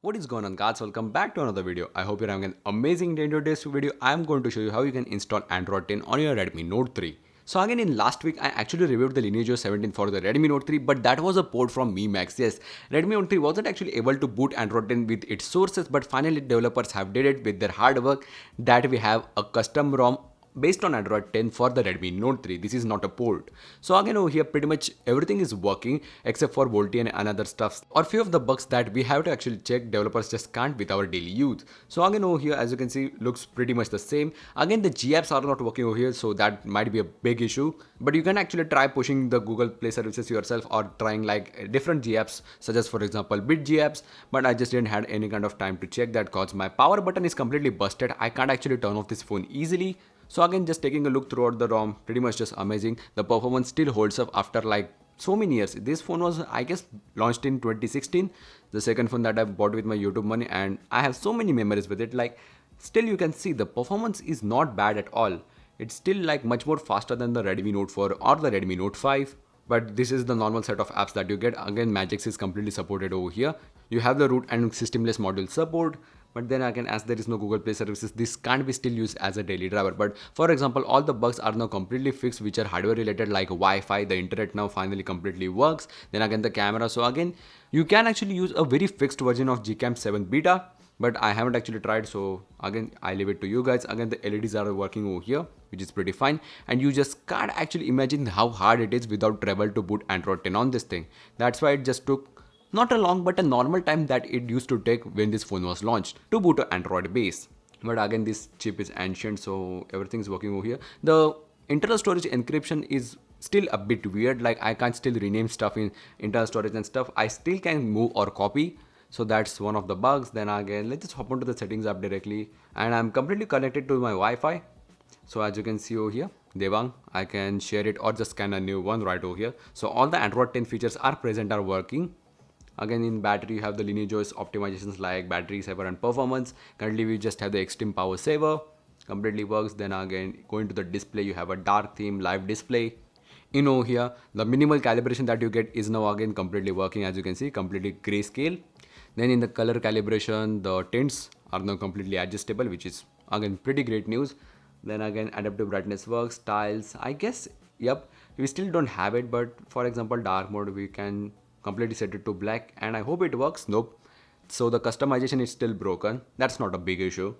What is going on, guys? Welcome back to another video. I hope you're having an amazing day. In today's video, I'm going to show you how you can install Android 10 on your Redmi Note 3. So again, in last week, I actually reviewed the Lineage OS 17 for the Redmi Note 3, but that was a port from Mi Max. Yes, Redmi Note 3 wasn't actually able to boot Android 10 with its sources, but finally developers have did it with their hard work that we have a custom ROM based on Android 10 for the Redmi Note 3. This is not a port. So again over here pretty much everything is working except for Volti and another stuff or few of the bugs that we have to actually check. Developers just can't with our daily use. So again over here, as you can see, looks pretty much the same. Again, the G apps are not working over here, so that might be a big issue. But you can actually try pushing the Google Play services yourself or trying like different G apps such as for example Bit G apps. But I just didn't had any kind of time to check that cause my power button is completely busted. I can't actually turn off this phone easily. So again, just taking a look throughout the ROM, pretty much just amazing. The performance still holds up after like so many years. This phone was, I guess, launched in 2016. The second phone that I bought with my YouTube money, and I have so many memories with it. Like, still you can see the performance is not bad at all. It's still like much more faster than the Redmi Note 4 or the Redmi Note 5. But this is the normal set of apps that you get. Again, Magix is completely supported over here. You have the root and systemless module support. But then again, as there is no Google Play services, this can't be still used as a daily driver. But for example, all the bugs are now completely fixed which are hardware related, like Wi-Fi. The internet now finally completely works. Then again, the camera. So again, you can actually use a very fixed version of Gcam 7 beta. But I haven't actually tried, so again I leave it to you guys. Again, the LEDs are working over here, which is pretty fine, and you just can't actually imagine how hard it is without travel to boot Android 10 on this thing. That's why it just took not a long but a normal time that it used to take when this phone was launched to boot an Android base. But again, this chip is ancient, so everything is working over here. The internal storage encryption is still a bit weird, like I can't still rename stuff in internal storage and stuff. I still can move or copy, so that's one of the bugs. Then again, let's just hop onto the settings app directly, and I'm completely connected to my Wi-Fi. So as you can see over here, Devang, I can share it or just scan a new one right over here. So all the Android 10 features are present, are working. Again, in battery, you have the Lineage OS optimizations like battery saver and performance. Currently, we just have the extreme power saver, completely works. Then again, going to the display, you have a dark theme, live display. In over here, the minimal calibration that you get is now again completely working. As you can see, completely grayscale. Then in the color calibration, the tints are now completely adjustable, which is again pretty great news. Then again, adaptive brightness works, styles, I guess, yep, we still don't have it, but for example, dark mode, we can completely set it to black, and I hope it works. Nope. So the customization is still broken. That's not a big issue.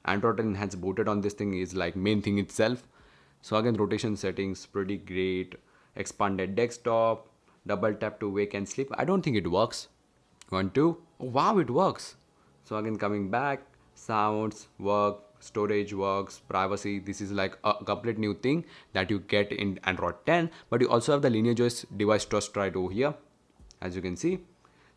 Android 10 has booted on this thing is like main thing itself. So again, rotation settings pretty great. Expanded desktop, double tap to wake and sleep. I don't think it works. 1 2. Oh, wow, it works. So again, coming back, sounds work, storage works, privacy. This is like a complete new thing that you get in Android 10. But you also have the Lineage OS device trust right over here, as you can see.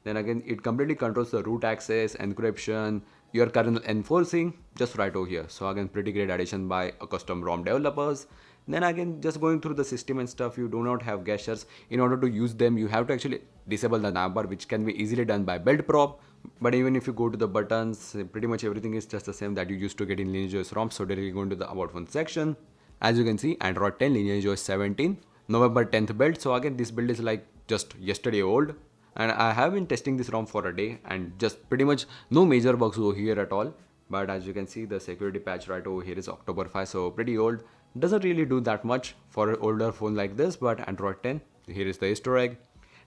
Then again, it completely controls the root access, encryption, your kernel enforcing just right over here. So again, pretty great addition by a custom ROM developers. Then again, just going through the system and stuff, you do not have gestures. In order to use them, you have to actually disable the navbar, which can be easily done by build prop. But even if you go to the buttons, pretty much everything is just the same that you used to get in Lineage OS ROM. So directly go into the about phone section. As you can see, Android 10, Lineage OS 17, November 10th build. So again, this build is like just yesterday old. And I have been testing this ROM for a day and just pretty much no major bugs over here at all. But as you can see, the security patch right over here is October 5, so pretty old. Doesn't really do that much for an older phone like this, but Android 10, here is the Easter egg.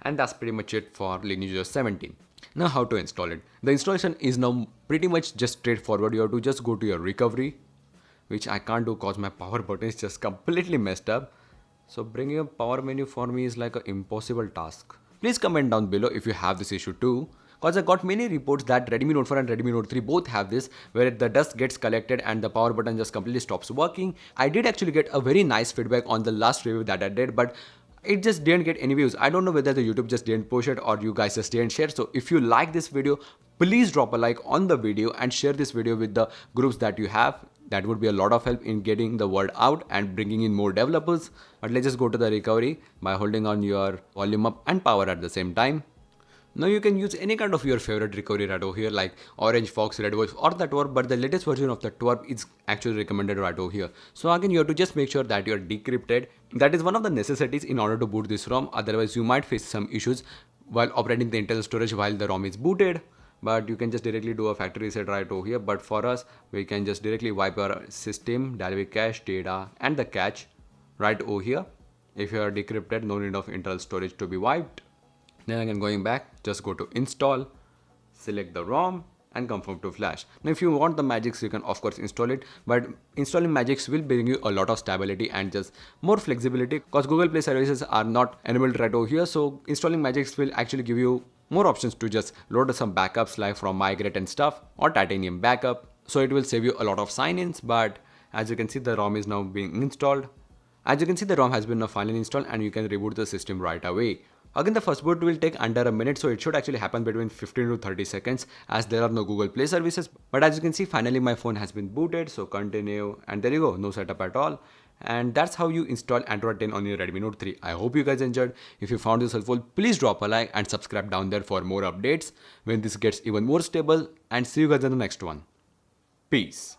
And that's pretty much it for Lineage OS 17. Now how to install it. The installation is now pretty much just straightforward. You have to just go to your recovery, which I can't do cause my power button is just completely messed up. So bringing a power menu for me is like an impossible task. Please comment down below if you have this issue too, cause I got many reports that Redmi Note 4 and Redmi Note 3 both have this, where the dust gets collected and the power button just completely stops working. I did actually get a very nice feedback on the last review that I did, but it just didn't get any views. I don't know whether the YouTube just didn't push it or you guys just didn't share. So if you like this video, please drop a like on the video and share this video with the groups that you have. That would be a lot of help in getting the word out and bringing in more developers. But let's just go to the recovery by holding on your volume up and power at the same time. Now you can use any kind of your favorite recovery right over here, like Orange, Fox, Red Voice or the Twerp, but the latest version of the Twerp is actually recommended right over here. So again, you have to just make sure that you are decrypted. That is one of the necessities in order to boot this ROM. Otherwise, you might face some issues while operating the internal storage while the ROM is booted. but you can just directly do a factory reset right over here. But for us, we can just directly wipe our system, dynamic cache, data and the cache right over here. If you are decrypted, no need of internal storage to be wiped. Then again, going back, just go to install, select the ROM and confirm to flash. Now if you want the Magics, you can of course install it, but installing Magics will bring you a lot of stability and just more flexibility, because Google Play services are not enabled right over here. So installing Magics will actually give you more options to just load some backups like from Migrate and stuff, or Titanium backup. So it will save you a lot of sign-ins. But as you can see, the ROM is now being installed. As you can see, the ROM has been now finally installed and you can reboot the system right away. Again, the first boot will take under a minute, so it should actually happen between 15 to 30 seconds as there are no Google Play services. But as you can see, finally my phone has been booted, so continue, and there you go, no setup at all. And that's how you install Android 10 on your Redmi Note 3. I hope you guys enjoyed. If you found this helpful, please drop a like and subscribe down there for more updates when this gets even more stable, and see you guys in the next one. Peace.